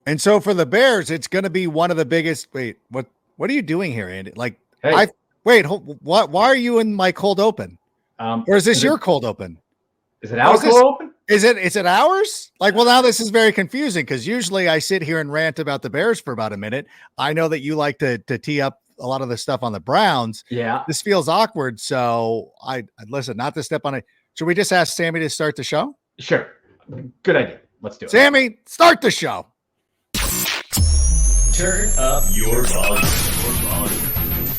And so for the Bears, it's going to be one of the biggest. Wait, what are you doing here, Andy? Like, Hey, what? Why are you in my cold open? Or is this your cold open? Is it our cold open? Is it ours? Like, well, now this is very confusing because usually I sit here and rant about the Bears for about a minute. I know that you like to tee up a lot of the stuff on the Browns. Yeah. This feels awkward. So I listen, not to step on it. Should we just ask Sammy to start the show? Sure. Good idea. Let's do it. Sammy, start the show. Turn up your volume.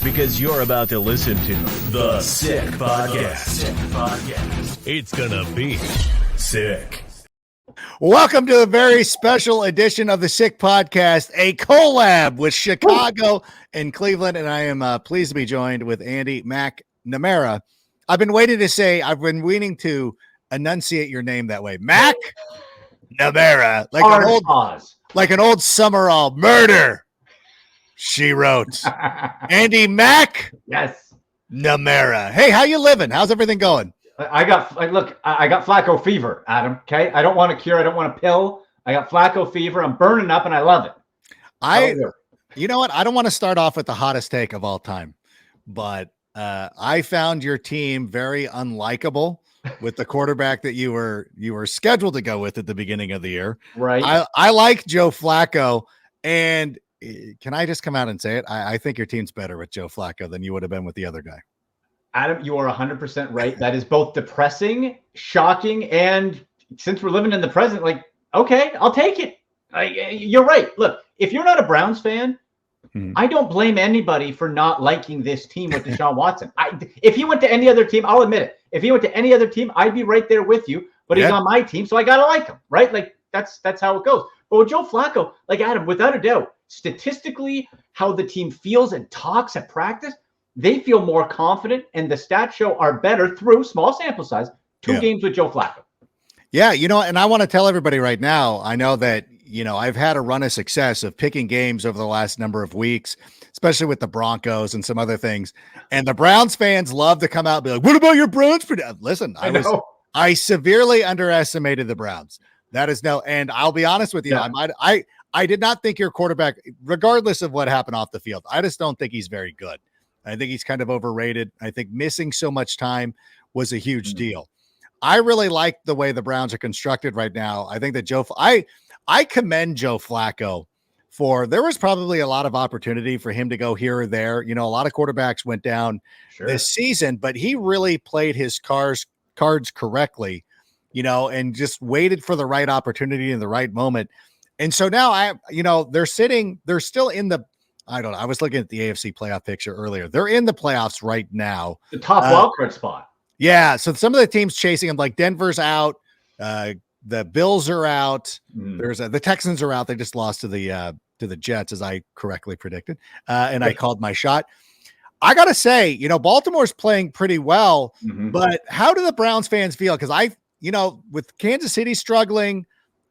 Because you're about to listen to The Sick Podcast. It's gonna be sick. Welcome to a very special edition of the Sick Podcast, a collab with Chicago and Cleveland, and I am pleased to be joined with Andy McNamara. I've been waiting to enunciate your name that way, McNamara, like an old Summerall murder. She wrote, Andy Mac. Yes. Namara. Hey, how you living? How's everything going? I got Flacco fever, Adam. Okay. I don't want a cure. I don't want a pill. I got Flacco fever. I'm burning up and I love it. You know what? I don't want to start off with the hottest take of all time, but I found your team very unlikable with the quarterback that you were scheduled to go with at the beginning of the year. Right. I like Joe Flacco, and can I just come out and say it? I think your team's better with Joe Flacco than you would have been with the other guy. Adam, you are 100% right. That is both depressing, shocking, and since we're living in the present, like, okay, I'll take it. You're right. Look, if you're not a Browns fan, I don't blame anybody for not liking this team with Deshaun Watson. If he went to any other team, I'll admit it. If he went to any other team, I'd be right there with you. But he's on my team, so I gotta like him, right? Like that's how it goes. But with Joe Flacco, like Adam, without a doubt, statistically, how the team feels and talks at practice, they feel more confident, and the stats show are better through small sample size. Two games with Joe Flacco. Yeah, and I want to tell everybody right now, I know that, I've had a run of success of picking games over the last number of weeks, especially with the Broncos and some other things. And the Browns fans love to come out and be like, what about your Browns? Listen, I severely underestimated the Browns. That is and I'll be honest with you, I did not think your quarterback, regardless of what happened off the field, I just don't think he's very good. I think he's kind of overrated. I think missing so much time was a huge deal. I really like the way the Browns are constructed right now. I think that I commend Joe Flacco there was probably a lot of opportunity for him to go here or there. A lot of quarterbacks went down this season, but he really played his cards correctly, and just waited for the right opportunity in the right moment. And so now they're still in the, I was looking at the AFC playoff picture earlier. They're in the playoffs right now. The top wildcard spot. Yeah. So some of the teams chasing them, like Denver's out. The Bills are out. There's the Texans are out. They just lost to the Jets, as I correctly predicted. And I called my shot. I got to say, Baltimore's playing pretty well, but how do the Browns fans feel? Because with Kansas City struggling,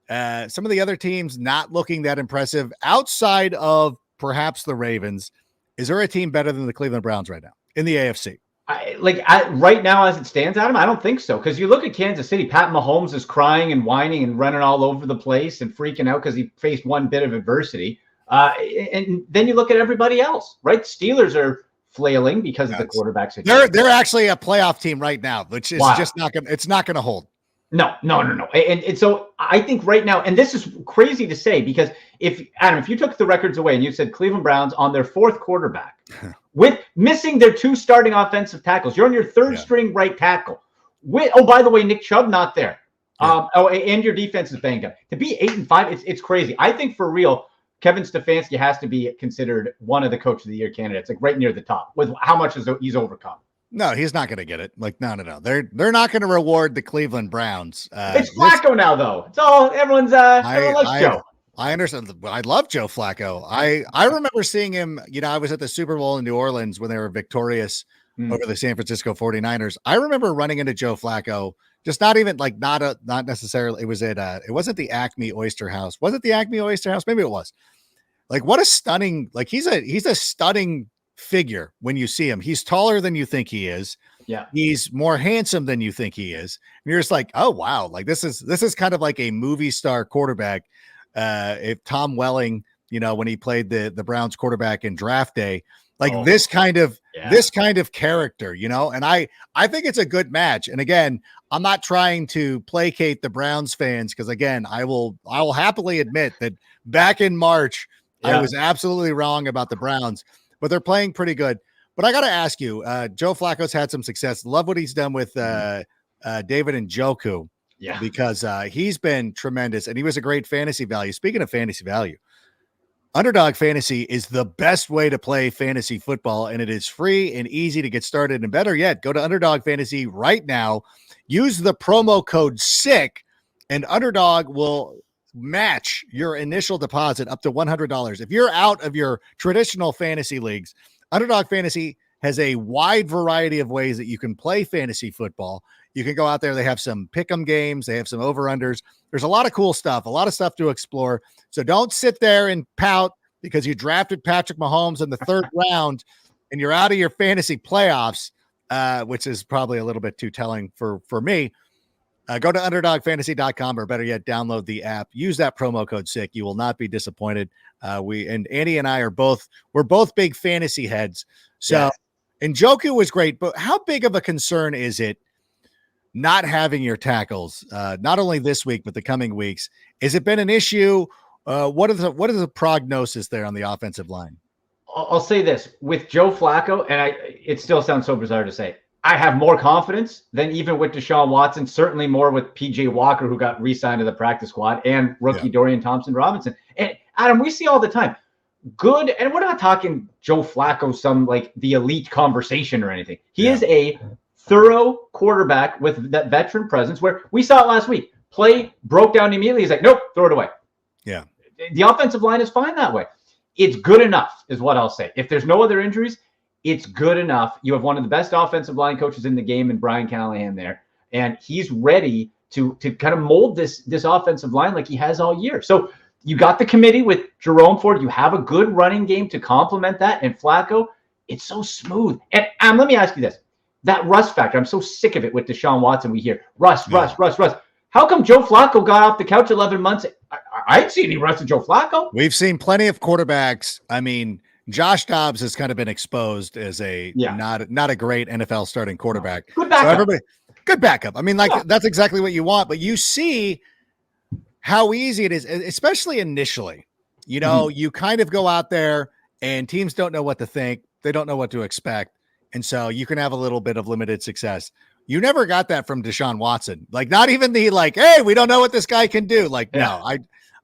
some of the other teams not looking that impressive outside of perhaps the Ravens, is there a team better than the Cleveland Browns right now in the AFC? Right now as it stands, Adam, I don't think so. Because you look at Kansas City, Pat Mahomes is crying and whining and running all over the place and freaking out because he faced one bit of adversity. And then you look at everybody else, right? Steelers are flailing because of the quarterback situation. They're actually a playoff team right now, which is just not going to hold. No. And so I think right now, and this is crazy to say, because if you took the records away and you said Cleveland Browns on their fourth quarterback with missing their two starting offensive tackles, you're on your third string right tackle. By the way, Nick Chubb not there. And your defense is banged up. To be 8-5, it's crazy. I think for real, Kevin Stefanski has to be considered one of the Coach of the Year candidates, like right near the top with how much he's overcome. No, he's not going to get it. Like, no. They're not going to reward the Cleveland Browns. It's Flacco now, though. It's all everyone likes Joe. I understand. I love Joe Flacco. I remember seeing him. I was at the Super Bowl in New Orleans when they were victorious over the San Francisco 49ers. I remember running into Joe Flacco. Just not even like not necessarily. It was it wasn't the Acme Oyster House. Was it the Acme Oyster House? Maybe it was. Like, what a stunning. Like, he's a stunning figure when you see him. He's taller than you think he is. Yeah. He's more handsome than you think he is. And you're just like, oh wow, like this is kind of like a movie star quarterback. if Tom Welling, when he played the Browns quarterback in draft day, like Oh, this kind of yeah. character, and I think it's a good match. And again, I'm not trying to placate the Browns fans, because again, I will happily admit that back in March, I was absolutely wrong about the Browns, but they're playing pretty good. But I got to ask you, Joe Flacco's had some success. Love what he's done with David Njoku, because he's been tremendous, and he was a great fantasy value. Speaking of fantasy value, Underdog Fantasy is the best way to play fantasy football, and it is free and easy to get started. And better yet, go to Underdog Fantasy right now. Use the promo code SICK, and Underdog will match your initial deposit up to $100. If you're out of your traditional fantasy leagues, Underdog Fantasy has a wide variety of ways that you can play fantasy football. You can go out there. They have some pick'em games. They have some over-unders. There's a lot of cool stuff, a lot of stuff to explore. So don't sit there and pout because you drafted Patrick Mahomes in the third round and you're out of your fantasy playoffs, which is probably a little bit too telling for me. Go to underdogfantasy.com, or better yet, download the app. Use that promo code SICK. You will not be disappointed. And Andy and I we're both big fantasy heads. So, and Njoku was great, but how big of a concern is it not having your tackles, not only this week, but the coming weeks? Has it been an issue? What is the prognosis there on the offensive line? I'll say this with Joe Flacco, and it still sounds so bizarre to say, I have more confidence than even with Deshaun Watson, certainly more with PJ Walker, who got re-signed to the practice squad, and rookie Dorian Thompson-Robinson. And Adam, we see all the time, good, and we're not talking Joe Flacco, some like the elite conversation or anything. He is a thorough quarterback with that veteran presence, where we saw it last week. Play broke down immediately. He's like, nope, throw it away. Yeah. The offensive line is fine that way. It's good enough is what I'll say. If there's no other injuries, it's good enough. You have one of the best offensive line coaches in the game in Brian Callahan there, and he's ready to kind of mold this offensive line like he has all year. So you got the committee with Jerome Ford. You have a good running game to complement that. And Flacco, it's so smooth. And let me ask you this. That rust factor, I'm so sick of it with Deshaun Watson. We hear rust. How come Joe Flacco got off the couch 11 months? I didn't see any rust of Joe Flacco. We've seen plenty of quarterbacks. I mean, Josh Dobbs has kind of been exposed as a not a great NFL starting quarterback. Good backup. So good backup. I mean, that's exactly what you want. But you see how easy it is, especially initially. You kind of go out there and teams don't know what to think. They don't know what to expect. And so you can have a little bit of limited success. You never got that from Deshaun Watson. Like, not even the hey, we don't know what this guy can do. Like, no,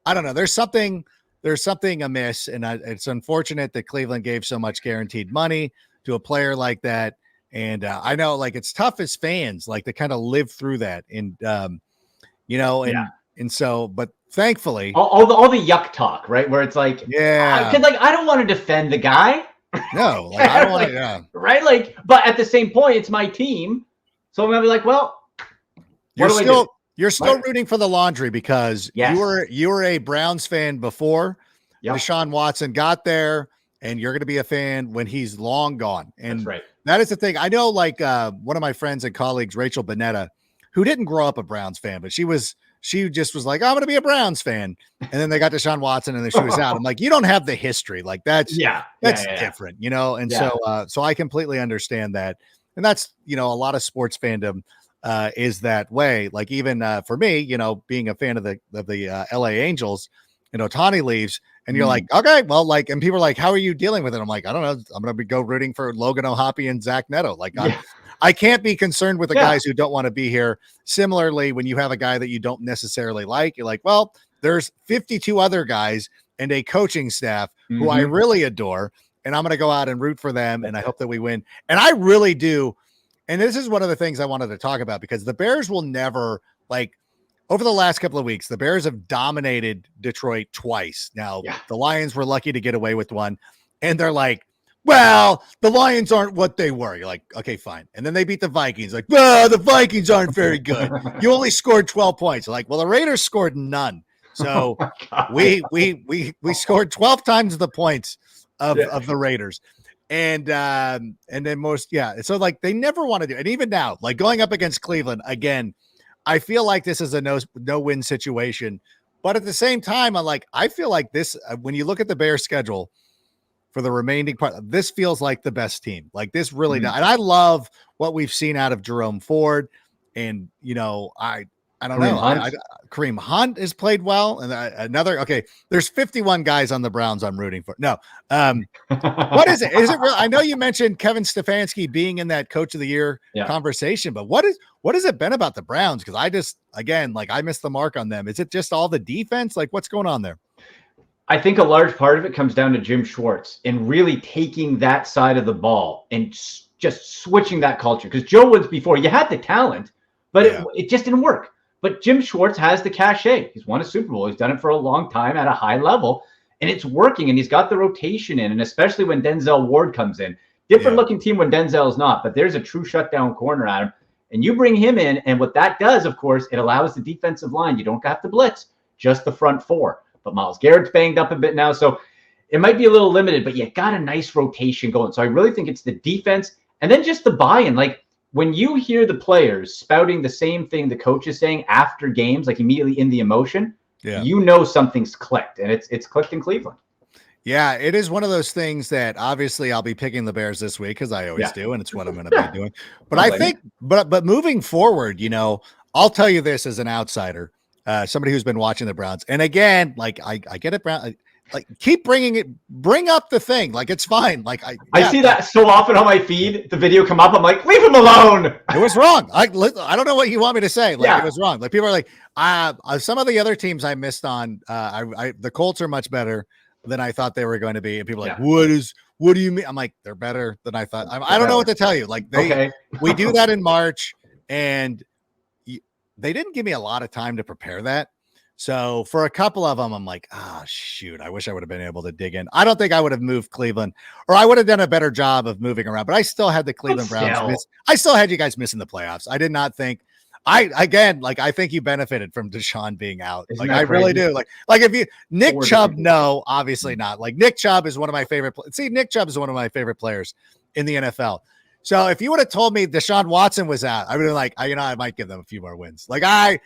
I don't know. There's something amiss, and it's unfortunate that Cleveland gave so much guaranteed money to a player like that. And I know, it's tough as fans, to kind of live through that. And and so, but thankfully, all the yuck talk, right? Where it's like, because I don't want to defend the guy. No, I don't want to, right? But at the same point, it's my team, so I'm gonna be like, well, you're still rooting for the laundry, because you were a Browns fan before Deshaun Watson got there, and you're going to be a fan when he's long gone. And that's right. That is the thing. I know, one of my friends and colleagues, Rachel Bonetta, who didn't grow up a Browns fan, but she just was like, I'm going to be a Browns fan. And then they got Deshaun Watson, and then she was out. I'm like, you don't have the history. That's different, And so I completely understand that. And that's, a lot of sports fandom is that way. Even for me, being a fan of the LA Angels, and Ohtani leaves, and you're like, okay, well, and people are like, how are you dealing with it? I'm like, I don't know. I'm going to go rooting for Logan O'Hoppe and Zach Neto. I can't be concerned with the guys who don't want to be here. Similarly, when you have a guy that you don't necessarily like, you're like, well, there's 52 other guys and a coaching staff who I really adore, and I'm going to go out and root for them, and I hope that we win. And I really do. And this is one of the things I wanted to talk about, because the Bears will never, over the last couple of weeks, the Bears have dominated Detroit twice. Now, the Lions were lucky to get away with one, and they're like, well, the Lions aren't what they were. You're like, okay, fine. And then they beat the Vikings. Well, the Vikings aren't very good. You only scored 12 points. Well, the Raiders scored none. So we scored 12 times the points of the Raiders. And then so they never want to do it. And even now, going up against Cleveland again, I feel like this is a no win situation, But at the same time, I feel like this, when you look at the Bears schedule for the remaining part, this feels like the best team. Like this really does. And I love what we've seen out of Jerome Ford. And, I don't know. Kareem Hunt has played well. And there's 51 guys on the Browns I'm rooting for. No. What is it? Is it real? I know you mentioned Kevin Stefanski being in that Coach of the Year conversation, but what has it been about the Browns? Because I missed the mark on them. Is it just all the defense? Like, what's going on there? I think a large part of it comes down to Jim Schwartz and really taking that side of the ball and just switching that culture. Because Joe Woods before, you had the talent, but it just didn't work. But Jim Schwartz has the cachet. He's won a Super Bowl. He's done it for a long time at a high level, and it's working. And he's got the rotation in, and especially when Denzel Ward comes in. Different looking team when Denzel's not, but there's a true shutdown corner at him. And you bring him in, and what that does, of course, it allows the defensive line. You don't have to blitz, just the front four. But Myles Garrett's banged up a bit now, so it might be a little limited, but you got a nice rotation going. So I really think it's the defense and then just the buy-in. Like, when you hear the players spouting the same thing the coach is saying after games, like immediately in the emotion, you know something's clicked, and it's clicked in Cleveland. Yeah, it is one of those things that obviously I'll be picking the Bears this week because I always do, and it's what I'm going to be doing. But I think, but moving forward, I'll tell you this as an outsider, somebody who's been watching the Browns, and again, like I get it, Brown. Like, bring up the thing. Like, it's fine. Like, I see that so often on my feed, the video come up. I'm like, leave him alone. It was wrong. I don't know what you want me to say. Like, it was wrong. Like, people are like, some of the other teams I missed on, the Colts are much better than I thought they were going to be. And people are like, what do you mean? I'm like, they're better than I thought. I don't know what to tell you. Like, we do that in March, and they didn't give me a lot of time to prepare that. So for a couple of them, I'm like, shoot, I wish I would have been able to dig in. I don't think I would have moved Cleveland, or I would have done a better job of moving around, but I still had the Cleveland Browns. I still had you guys missing the playoffs. I did not think I think you benefited from Deshaun being out. Like, I really do. Like if you, Nick Chubb, no, obviously not. Like, Nick Chubb is one of my favorite. Nick Chubb is one of my favorite players in the NFL. So if you would have told me Deshaun Watson was out, I would have been like, I might give them a few more wins. Like I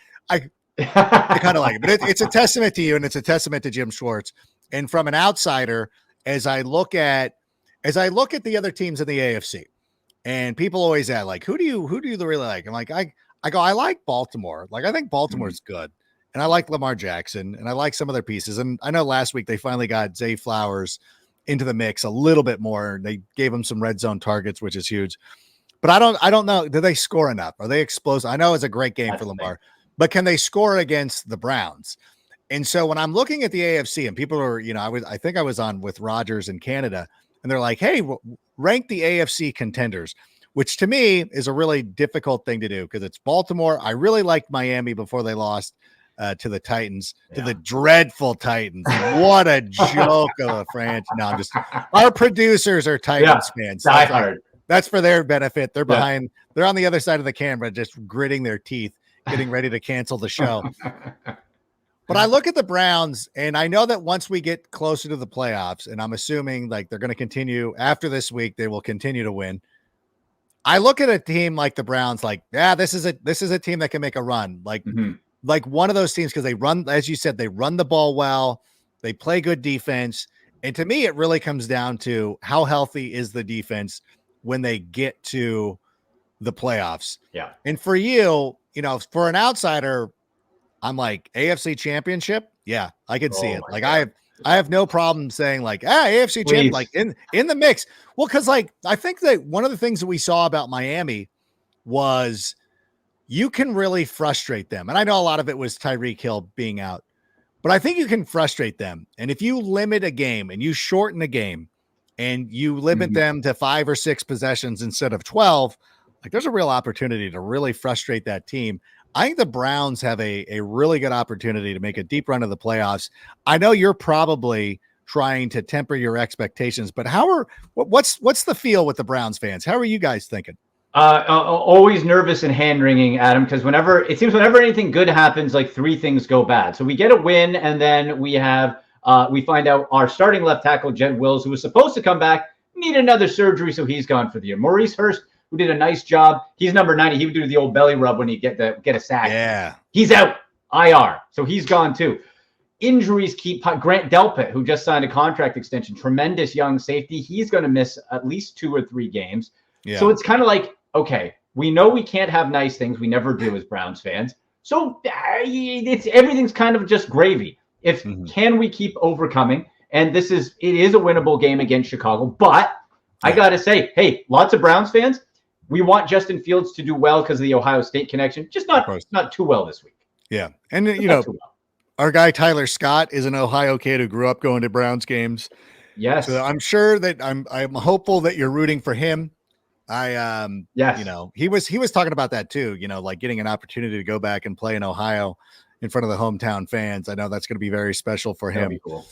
kind of like it, but it's a testament to you, and it's a testament to Jim Schwartz. And from an outsider, as I look at the other teams in the AFC, and people always ask, like, who do you really like? I'm like, I like Baltimore. Like, I think Baltimore's good, and I like Lamar Jackson, and I like some of their pieces. And I know last week they finally got Zay Flowers into the mix a little bit more. They gave him some red zone targets, which is huge. But I don't know. Do they score enough? Are they explosive? I know it's a great game for Lamar. But can they score against the Browns? And so when I'm looking at the AFC, and people are, I think I was on with Rogers in Canada, and they're like, hey, rank the AFC contenders, which to me is a really difficult thing to do because it's Baltimore. I really liked Miami before they lost to the Titans, to the dreadful Titans. What a joke of a franchise. No, our producers are Titans fans. That's for their benefit. They're behind, they're on the other side of the camera, just gritting their teeth, getting ready to cancel the show. But I look at the Browns, and I know that once we get closer to the playoffs, and I'm assuming like they're going to continue after this week, they will continue to win. I look at a team like the Browns, like, this is a team that can make a run. Like, like one of those teams, because they run, as you said, they run the ball well, they play good defense. And to me, it really comes down to how healthy is the defense when they get to the playoffs. Yeah. And for you, for an outsider, I'm like, AFC Championship. Yeah, I can see it. Like, God. I have no problem saying like, AFC Championship, like in the mix. Well, because like I think that one of the things that we saw about Miami was you can really frustrate them. And I know a lot of it was Tyreek Hill being out, but I think you can frustrate them. And if you limit a game and you shorten a game and you limit them to 5 or 6 possessions instead of 12, like there's a real opportunity to really frustrate that team. I think the Browns have a really good opportunity to make a deep run of the playoffs. I know you're probably trying to temper your expectations, but what's the feel with the Browns fans? How are you guys thinking? Always nervous and hand wringing, Adam, because whenever anything good happens, like 3 things go bad. So we get a win, and then we find out our starting left tackle, Jed Wills, who was supposed to come back, need another surgery, so he's gone for the year. Maurice Hurst, who did a nice job. He's number 90. He would do the old belly rub when you get a sack. Yeah. He's out. IR. So he's gone too. injuries keep Grant Delpit, who just signed a contract extension, tremendous young safety. He's going to miss at least 2 or 3 games. Yeah. So it's kind of like, okay, we know we can't have nice things. We never do as Browns fans. So everything's kind of just gravy. If can we keep overcoming? And it is a winnable game against Chicago, but I got to say, hey, lots of Browns fans, we want Justin Fields to do well because of the Ohio State connection. Just not too well this week. Yeah. And, our guy Tyler Scott is an Ohio kid who grew up going to Browns games. Yes. So I'm sure that I'm hopeful that you're rooting for him. He was talking about that too, like getting an opportunity to go back and play in Ohio in front of the hometown fans. I know that's going to be very special for him. Cool.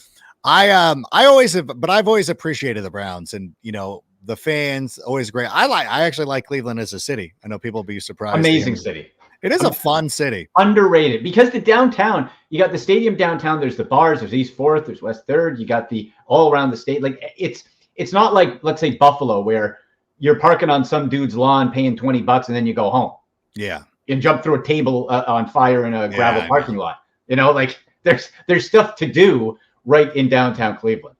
I've always appreciated the Browns, and the fans always great. I actually like Cleveland as a city. I know people will be surprised. Amazing city. It is a fun city. Underrated because the downtown, you got the stadium downtown. There's the bars. There's East 4th. There's West 3rd. You got the all around the state. Like it's not like, let's say, Buffalo, where you're parking on some dude's lawn, paying $20, and then you go home. Yeah, and jump through a table on fire in a gravel parking lot. Like there's stuff to do right in downtown Cleveland.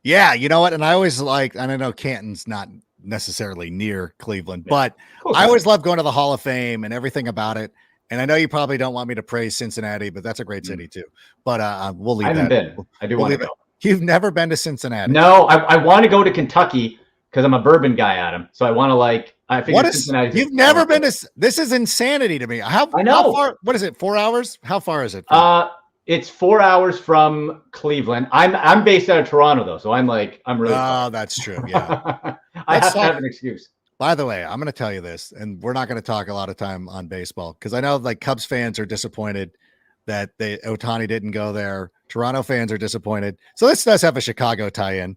Yeah, you know what? And I always I don't know, Canton's not necessarily near Cleveland, but I always love going to the Hall of Fame and everything about it. And I know you probably don't want me to praise Cincinnati, but that's a great city too. But we'll leave that. I haven't been. I do want to go. You've never been to Cincinnati? No, I want to go to Kentucky because I'm a bourbon guy, Adam. So I want to I figure Cincinnati. You've never been to? This is insanity to me. I know. How far? What is it? 4 hours? How far is it? It's 4 hours from Cleveland. I'm based out of Toronto though, so I'm really. Oh, that's true. Yeah. I have to have an excuse. By the way, I'm going to tell you this, and we're not going to talk a lot of time on baseball because I know Cubs fans are disappointed that Ohtani didn't go there. Toronto fans are disappointed. So this does have a Chicago tie-in.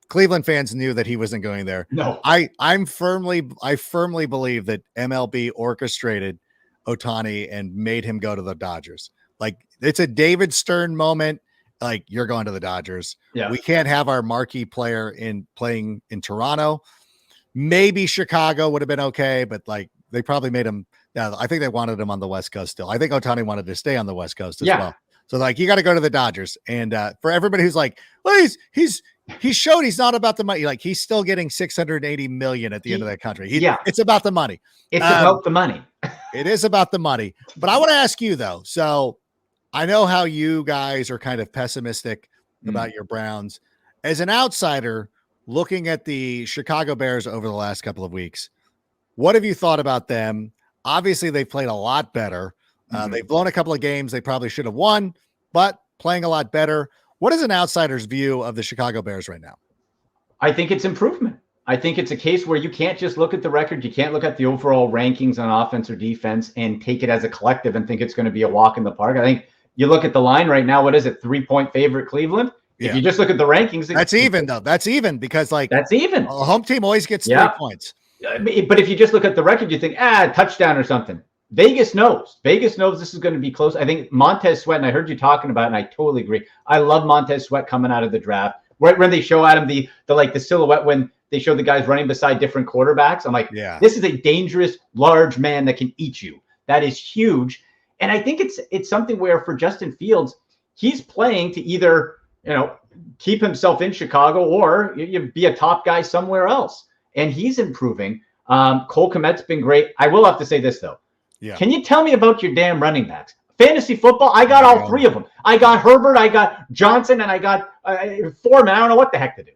Cleveland fans knew that he wasn't going there. No, I firmly believe that MLB orchestrated Ohtani and made him go to the Dodgers. It's a David Stern moment. You're going to the Dodgers. Yeah. We can't have our marquee player playing in Toronto. Maybe Chicago would have been okay, but they probably made him. Yeah, I think they wanted him on the West Coast still. I think Ohtani wanted to stay on the West Coast as well. So you got to go to the Dodgers. And for everybody who's well, he showed he's not about the money. He's still getting $680 million at the end of that country. It's about the money. It's about the money. It is about the money. But I want to ask you though. So I know how you guys are kind of pessimistic about your Browns. As an outsider looking at the Chicago Bears over the last couple of weeks, what have you thought about them? Obviously, they've played a lot better. They've blown a couple of games they probably should have won, but playing a lot better. What is an outsider's view of the Chicago Bears right now? I think it's improvement. I think it's a case where you can't just look at the record. You can't look at the overall rankings on offense or defense and take it as a collective and think it's going to be a walk in the park. I think you look at the line right now. What is it? 3-point favorite Cleveland. If you just look at the rankings, that's even though. That's even because that's even. A home team always gets 3 points. But if you just look at the record, you think touchdown or something. Vegas knows this is going to be close. I think Montez Sweat, and I heard you talking about it, and I totally agree. I love Montez Sweat coming out of the draft. Right when they show Adam the silhouette when they show the guys running beside different quarterbacks, I'm like, this is a dangerous, large man that can eat you. That is huge. And I think it's something where for Justin Fields, he's playing to either, keep himself in Chicago or you be a top guy somewhere else. And he's improving. Cole Kmet's been great. I will have to say this though. Yeah. Can you tell me about your damn running backs? Fantasy football, I got all 3 of them. I got Herbert, I got Johnson, and I got Foreman. I don't know what the heck to do.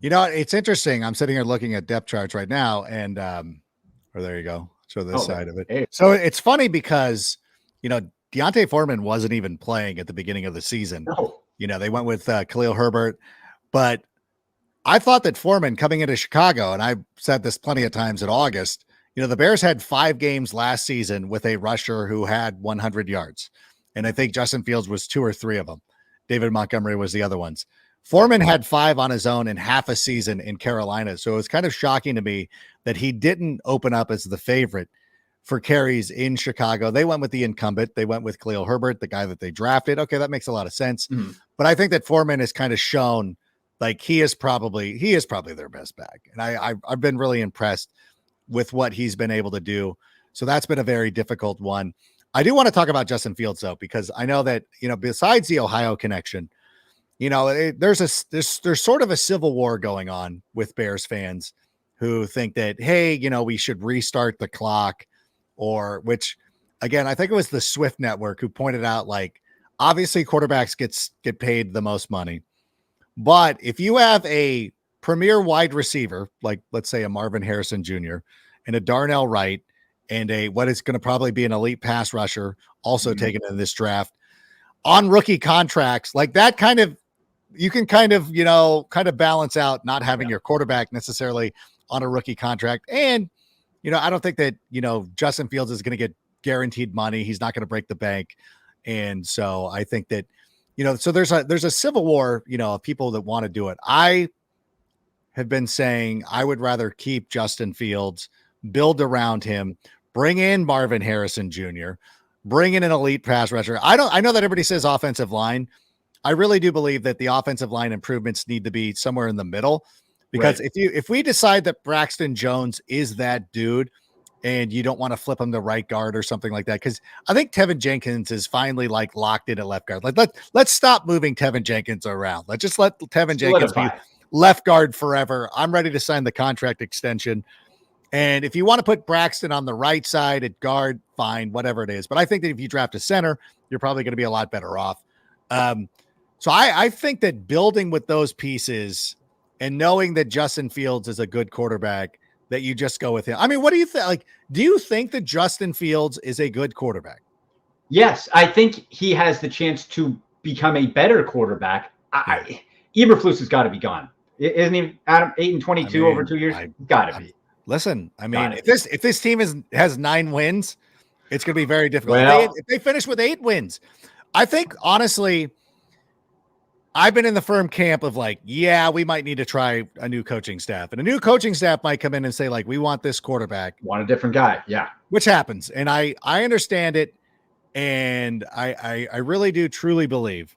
It's interesting. I'm sitting here looking at depth charts right now, and there you go. Show this side of it. Hey. So it's funny because, Deontay Foreman wasn't even playing at the beginning of the season. No. They went with Khalil Herbert, but I thought that Foreman coming into Chicago, and I've said this plenty of times in August, the Bears had 5 games last season with a rusher who had 100 yards. And I think Justin Fields was 2 or 3 of them. David Montgomery was the other ones. Foreman had 5 on his own in half a season in Carolina. So it was kind of shocking to me that he didn't open up as the favorite for carries in Chicago. They went with the incumbent. They went with Khalil Herbert, the guy that they drafted. Okay, that makes a lot of sense. But I think that Foreman has kind of shown he is probably their best back. And I've been really impressed with what he's been able to do. So that's been a very difficult one. I do want to talk about Justin Fields though, because I know that, besides the Ohio connection, there's sort of a civil war going on with Bears fans who think that, hey, we should restart the clock, which again, I think it was the Swift Network who pointed out, like, obviously quarterbacks get paid the most money, but if you have a premier wide receiver, like let's say a Marvin Harrison Jr. and a Darnell Wright and what is going to probably be an elite pass rusher also taken in this draft on rookie contracts, like that you can kind of balance out not having your quarterback necessarily on a rookie contract. And, I don't think that, Justin Fields is going to get guaranteed money. He's not going to break the bank. And so I think that, so there's a civil war, of people that want to do it. I have been saying I would rather keep Justin Fields, build around him, bring in Marvin Harrison Jr., bring in an elite pass rusher. I know that everybody says offensive line. I really do believe that the offensive line improvements need to be somewhere in the middle, because if we decide that Braxton Jones is that dude and you don't want to flip him to right guard or something like that, because I think Tevin Jenkins is finally like locked in at left guard. Like let's stop moving Tevin Jenkins around. Let's just let Tevin Jenkins be left guard forever. I'm ready to sign the contract extension. And if you want to put Braxton on the right side at guard, fine, whatever it is. But I think that if you draft a center, you're probably going to be a lot better off. So I think that building with those pieces and knowing that Justin Fields is a good quarterback, that you just go with him. I mean, what do you think? Like, do you think that Justin Fields is a good quarterback? Yes, I think he has the chance to become a better quarterback. Eberflus has got to be gone. Isn't he, Adam? 8-22 over 2 years? Got to be. Listen, I mean, if this team has 9 wins, it's going to be very difficult. Well, if they finish with 8 wins, I think, honestly, I've been in the firm camp of like, yeah, we might need to try a new coaching staff. And a new coaching staff might come in and say, like, we want this quarterback. Want a different guy. Yeah. Which happens. And I understand it. And I really do truly believe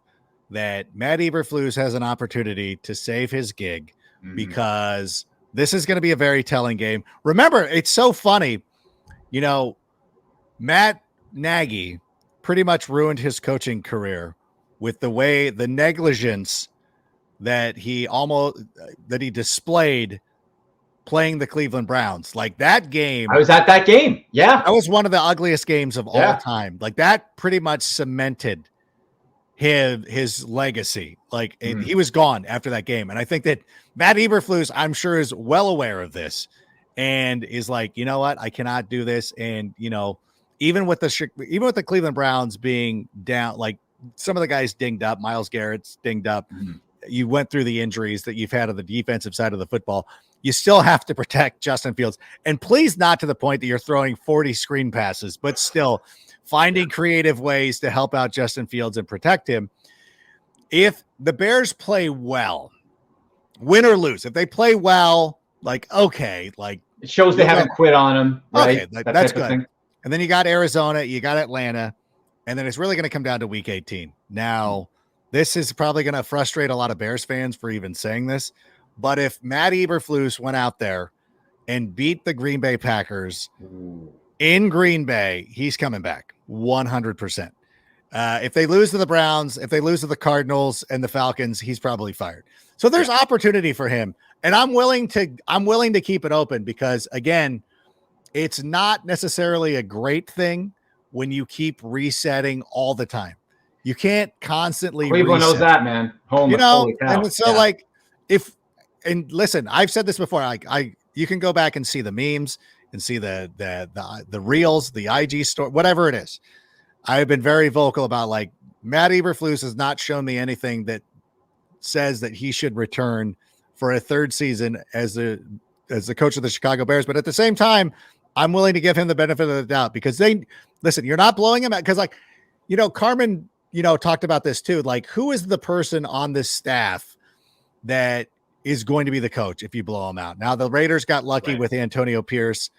that Matt Eberflus has an opportunity to save his gig, because this is going to be a very telling game. Remember, it's so funny. Matt Nagy pretty much ruined his coaching career with the negligence that he displayed playing the Cleveland Browns. Like that game. I was at that game. Yeah. That was one of the ugliest games of all time. Like that pretty much cemented his legacy. Like he was gone after that game. And I think that Matt Eberflus, I'm sure, is well aware of this and is like, you know what? I cannot do this. And, even with the Cleveland Browns being down, like some of the guys dinged up, Myles Garrett's dinged up. You went through the injuries that you've had on the defensive side of the football. You still have to protect Justin Fields, and please not to the point that you're throwing 40 screen passes, but still finding creative ways to help out Justin Fields and protect him. If the Bears play well, win or lose, if they play well, like, okay, like it shows they haven't quit on him. Right? Okay, that's good. And then you got Arizona, you got Atlanta, and then it's really going to come down to week 18. Now, this is probably going to frustrate a lot of Bears fans for even saying this, but if Matt Eberflus went out there and beat the Green Bay Packers in Green Bay, he's coming back 100%. If they lose to the Browns, if they lose to the Cardinals and the Falcons, he's probably fired. So there's opportunity for him, and I'm willing to keep it open, because again, it's not necessarily a great thing when you keep resetting all the time. You can't constantly Cleveland knows that, man. And so like and listen, I've said this before, you can go back and see the memes and see the reels, the IG story, whatever it is. I've been very vocal about, like, Matt Eberflus has not shown me anything that says that he should return for a third season as the coach of the Chicago Bears. But at the same time, I'm willing to give him the benefit of the doubt, because you're not blowing him out. Because, like, Carmen, talked about this too. Like, who is the person on this staff that is going to be the coach if you blow him out? Now, the Raiders got lucky with Antonio Pierce.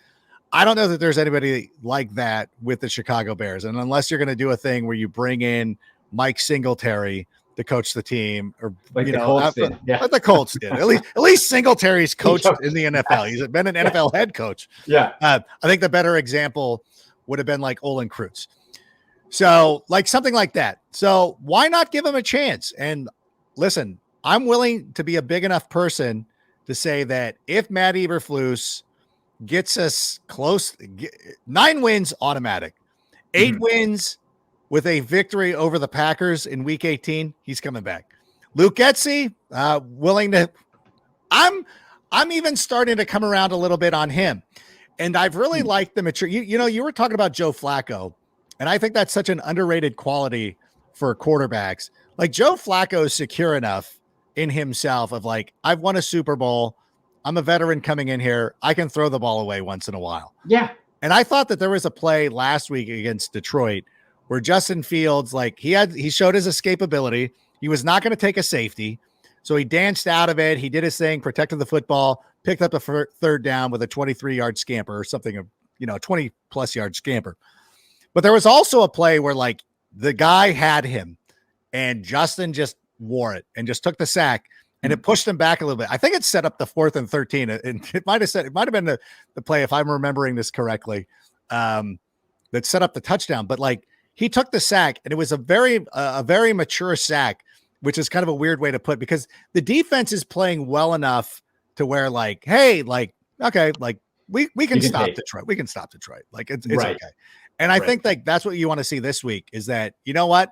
I don't know that there's anybody like that with the Chicago Bears. And unless you're going to do a thing where you bring in Mike Singletary to coach the team, or like the Colts did. Like the Colts did. At least Singletary's coached in the NFL. He's been an NFL head coach. Yeah. I think the better example would have been like Olin Kreutz. So like something like that. So why not give him a chance? And listen, I'm willing to be a big enough person to say that if Matt Eberflus gets us close, 9 wins automatic, 8 wins with a victory over the Packers in week 18, he's coming back. Luke Getsy, willing to, I'm even starting to come around a little bit on him. And I've really liked the mature, you were talking about Joe Flacco, and I think that's such an underrated quality for quarterbacks. Like Joe Flacco is secure enough in himself of like, I've won a Super Bowl. I'm a veteran coming in here. I can throw the ball away once in a while. Yeah. And I thought that there was a play last week against Detroit where Justin Fields, like he showed his escapability. He was not going to take a safety. So he danced out of it. He did his thing, protected the football, picked up the third down with a 23-yard scamper or something of, 20 plus yard scamper. But there was also a play where like the guy had him and Justin just wore it and just took the sack and it pushed him back a little bit. I think it set up the 4th and 13 and it might've been the play, if I'm remembering this correctly, that set up the touchdown, but like he took the sack and it was a very mature sack, which is kind of a weird way to put, because the defense is playing well enough to where like, hey, like, okay, like we can stop Detroit. We can stop Detroit. Like it's right. Okay. And I think like that's what you want to see this week is that, you know what,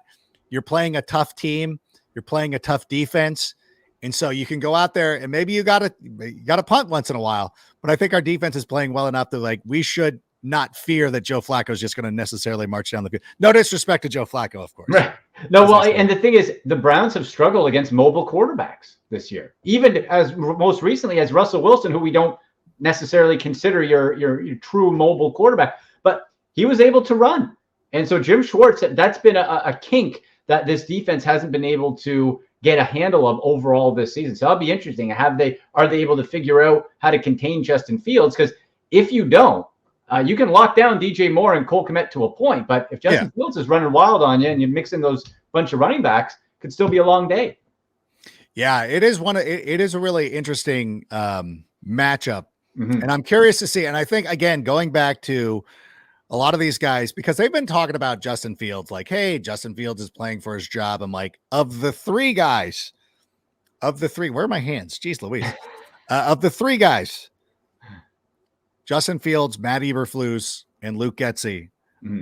you're playing a tough team. You're playing a tough defense. And so you can go out there and maybe you got to punt once in a while, but I think our defense is playing well enough that like, we should not fear that Joe Flacco is just going to necessarily march down the field. No disrespect to Joe Flacco, of course. Right. No, well, and the thing is, the Browns have struggled against mobile quarterbacks this year, even as most recently as Russell Wilson, who we don't necessarily consider your true mobile quarterback, but he was able to run. And so Jim Schwartz, that's been a kink that this defense hasn't been able to get a handle of overall this season. So that'll be interesting. Are they able to figure out how to contain Justin Fields? Because if you don't, you can lock down DJ Moore and Cole Kmet to a point, but if Justin Fields is running wild on you and you mix in those bunch of running backs, it could still be a long day. Yeah, it is it is a really interesting matchup. And I'm curious to see. And I think, again, going back to a lot of these guys, because they've been talking about Justin Fields, like, hey, Justin Fields is playing for his job. I'm like, of the three, where are my hands? Jeez Louise. Of the 3 guys, Justin Fields, Matt Eberflus, and Luke Getsy,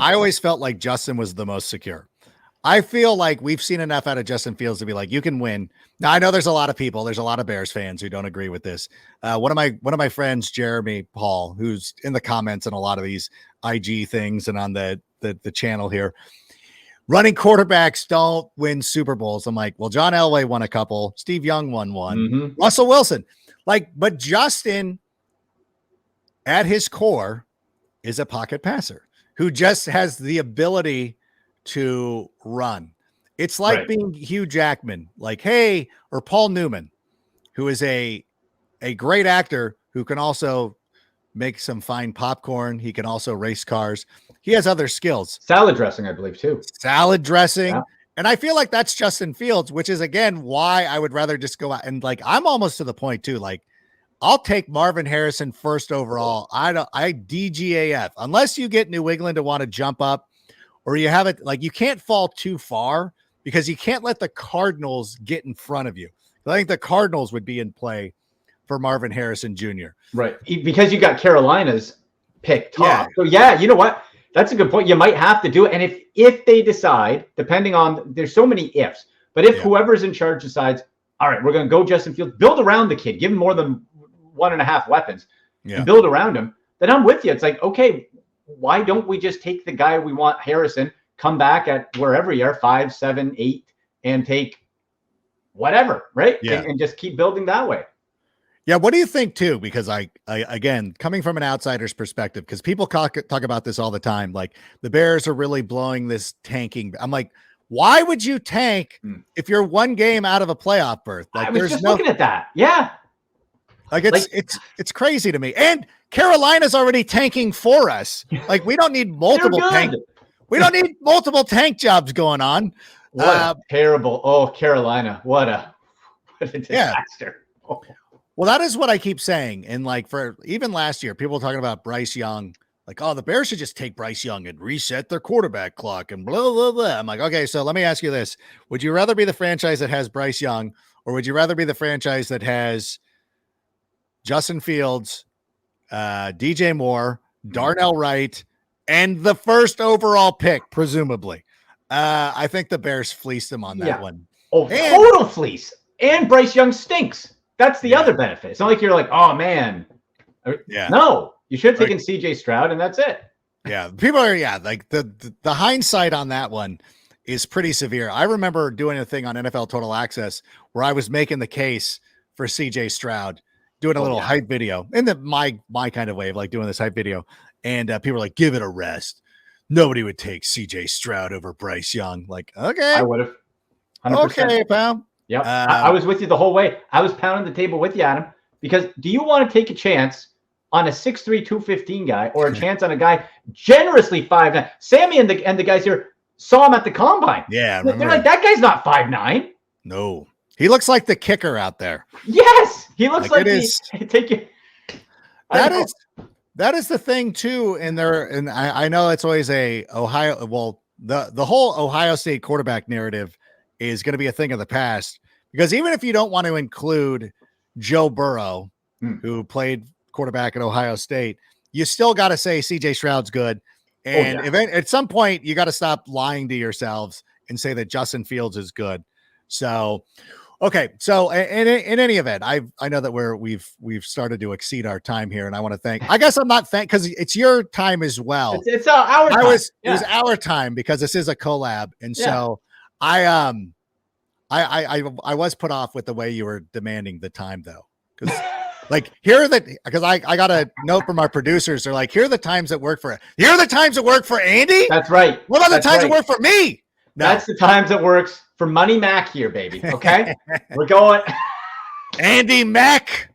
I always felt like Justin was the most secure. I feel like we've seen enough out of Justin Fields to be like, you can win. Now I know there's a lot of Bears fans who don't agree with this. One of my friends, Jeremy Paul, who's in the comments and a lot of these IG things and on the channel here, running quarterbacks don't win Super Bowls. I'm like, well, John Elway won a couple, Steve Young won one, Russell Wilson, but Justin at his core is a pocket passer who just has the ability to run. It's like being Hugh Jackman, like, hey, or Paul Newman, who is a great actor who can also make some fine popcorn. He can also race cars. He has other skills. Salad dressing, I believe, too. Salad dressing. Yeah. And I feel like that's Justin Fields, which is, again, why I would rather just go out. And like, I'm almost to the point too, like, I'll take Marvin Harrison first overall. I DGAF, unless you get New England to want to jump up, or you have it, like, you can't fall too far because you can't let the Cardinals get in front of you. I think the Cardinals would be in play for Marvin Harrison Jr. Right. Because you got Carolina's pick top. Yeah. So yeah, you know what? That's a good point. You might have to do it. And if they decide, depending on, there's so many ifs, but if whoever's in charge decides, all right, we're going to go Justin Fields, build around the kid, give him more than 1.5 weapons and build around him, then I'm with you. It's like, okay, why don't we just take the guy we want, Harrison, come back at wherever you are, 5, 7, 8, and take whatever, right? Yeah. And just keep building that way. Yeah. What do you think too? Because I again, coming from an outsider's perspective, because people talk about this all the time, like the Bears are really blowing this tanking. I'm like, why would you tank if you're one game out of a playoff berth? Like, I was just looking at that. Yeah. Like it's crazy to me. And Carolina's already tanking for us. Like, we don't need multiple tank. We don't need multiple tank jobs going on. What a terrible. Oh, Carolina. What a disaster. Oh. Well, that is what I keep saying. And like, for even last year, people were talking about Bryce Young like, oh, the Bears should just take Bryce Young and reset their quarterback clock and blah, blah, blah. I'm like, okay, so let me ask you this. Would you rather be the franchise that has Bryce Young, or would you rather be the franchise that has Justin Fields, DJ Moore, Darnell Wright, and the first overall pick, presumably? I think the Bears fleeced them on that one. Oh, total fleece. And Bryce Young stinks. That's the other benefit. It's not like you're like, oh, man. Yeah. No, you should have taken CJ Stroud, and that's it. Yeah. People are, like the hindsight on that one is pretty severe. I remember doing a thing on NFL Total Access where I was making the case for CJ Stroud, doing a little hype video in my kind of way of like doing this hype video. And people were like, give it a rest. Nobody would take CJ Stroud over Bryce Young. Like, okay. I would have. 100%. Okay, pal. Yep. I was with you the whole way. I was pounding the table with you, Adam, because do you want to take a chance on a 6'3", 215 guy, or a chance on a guy generously 5'9"? Sammy and the guys here saw him at the combine. Yeah. They're like, that guy's not 5'9". No. He looks like the kicker out there. Yes. He looks like it is. Take it. That is the thing too. And I know it's always a Ohio. Well, the whole Ohio State quarterback narrative is going to be a thing of the past, because even if you don't want to include Joe Burrow, who played quarterback at Ohio State, you still got to say CJ Stroud's good. And at some point you got to stop lying to yourselves and say that Justin Fields is good. So, okay. So in any event, I know that we've started to exceed our time here, and I want to thank, I guess I'm not because it's your time as well. It's our time. It was our time because this is a collab. And so I was put off with the way you were demanding the time though. Because like because I got a note from our producers. They're like, here are the times that work for Andy. That's right. What about the times that work for me? No. That's the times that works for Money Mac here, baby. Okay. We're going. Andy McNamara.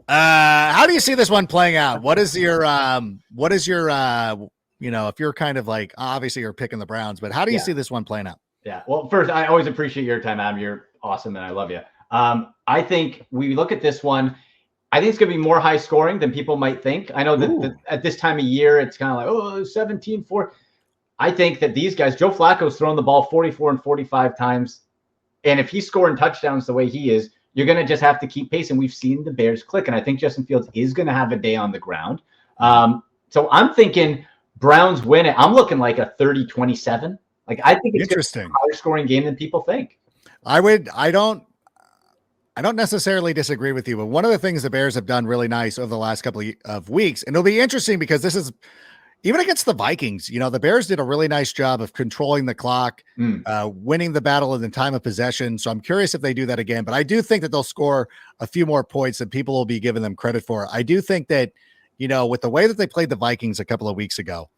How do you see this one playing out? What is your if you're kind of like, obviously you're picking the Browns, but how do you see this one playing out? Yeah. Well, first, I always appreciate your time, Adam. You're awesome, and I love you. I think we look at this one. I think it's going to be more high scoring than people might think. I know that at this time of year, it's kind of like, 17-4. I think that these guys, Joe Flacco's thrown the ball 44 and 45 times. And if he's scoring touchdowns the way he is, you're going to just have to keep pace. And we've seen the Bears click. And I think Justin Fields is going to have a day on the ground. So I'm thinking Browns win it. I'm looking like a 30-27. Like, I think it's interesting, a higher scoring game than people think. I don't necessarily disagree with you, but one of the things the Bears have done really nice over the last couple of weeks, and it'll be interesting because this is even against the Vikings, the Bears did a really nice job of controlling the clock, winning the battle in the time of possession. So I'm curious if they do that again, but I do think that they'll score a few more points than people will be giving them credit for. I do think that, with the way that they played the Vikings a couple of weeks ago,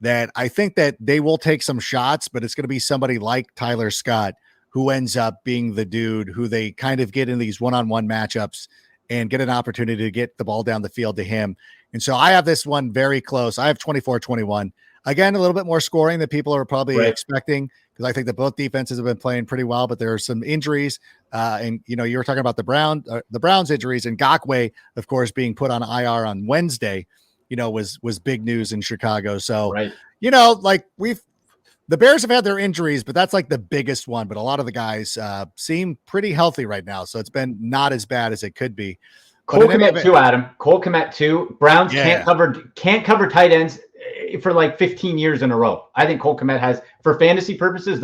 that I think that they will take some shots, but it's going to be somebody like Tyler Scott who ends up being the dude who they kind of get in these one-on-one matchups and get an opportunity to get the ball down the field to him. And so I have this one very close. I have 24-21. Again, a little bit more scoring than people are probably expecting, because I think that both defenses have been playing pretty well, but there are some injuries. And you were talking about the Browns injuries, and Ngakoue, of course, being put on IR on Wednesday, was big news in Chicago. So, the Bears have had their injuries, but that's like the biggest one. But a lot of the guys seem pretty healthy right now. So it's been not as bad as it could be. Cole Kmet too, Adam. Cole Kmet too. Browns can't cover tight ends for like 15 years in a row. I think Cole Kmet has, for fantasy purposes,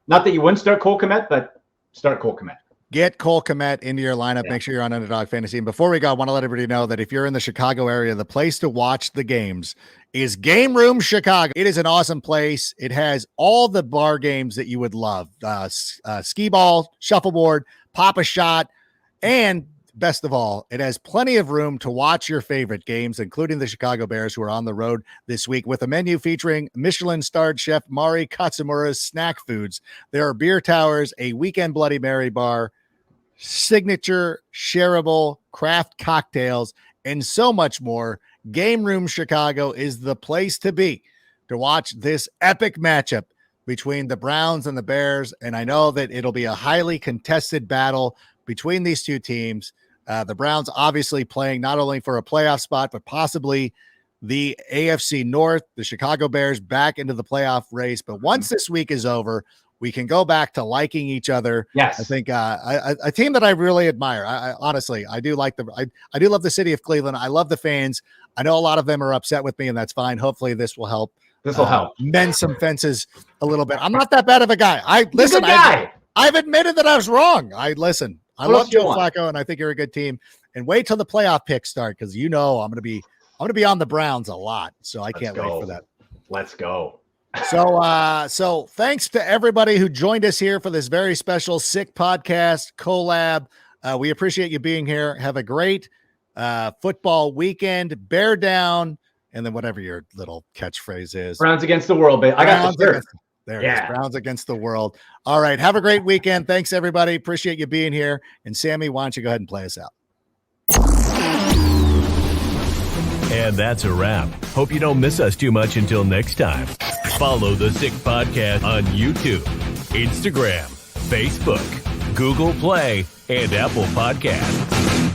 not that you wouldn't start Cole Kmet, but start Cole Kmet. Get Cole Kmet into your lineup. Make sure you're on Underdog Fantasy. And before we go, I want to let everybody know that if you're in the Chicago area, the place to watch the games is Game Room Chicago. It is an awesome place. It has all the bar games that you would love. Skee ball, shuffleboard, pop a shot, and best of all, it has plenty of room to watch your favorite games, including the Chicago Bears, who are on the road this week, with a menu featuring Michelin-starred chef Mari Katsumura's snack foods. There are beer towers, a weekend Bloody Mary bar, signature shareable craft cocktails, and so much more. Game Room Chicago is the place to be to watch this epic matchup between the Browns and the Bears. And I know that it'll be a highly contested battle between these two teams. The Browns obviously playing not only for a playoff spot, but possibly the AFC North, the Chicago Bears back into the playoff race. But once this week is over, we can go back to liking each other. Yes. I think a team that I really admire. I honestly, I do like I do love the city of Cleveland. I love the fans. I know a lot of them are upset with me, and that's fine. Hopefully this will help. This will help mend some fences a little bit. I'm not that bad of a guy. Listen, guy. I've admitted that I was wrong. I love Joe Flacco, and I think you're a good team. And wait till the playoff picks start, because I'm gonna be on the Browns a lot. So I can't wait for that. Let's go. So thanks to everybody who joined us here for this very special Sick Podcast collab. We appreciate you being here. Have a great football weekend. Bear down, and then whatever your little catchphrase is. Browns against the world, babe. I got the shirt. There it is. Browns against the world. All right. Have a great weekend. Thanks, everybody. Appreciate you being here. And Sammy, why don't you go ahead and play us out? And that's a wrap. Hope you don't miss us too much until next time. Follow the Sick Podcast on YouTube, Instagram, Facebook, Google Play, and Apple Podcasts.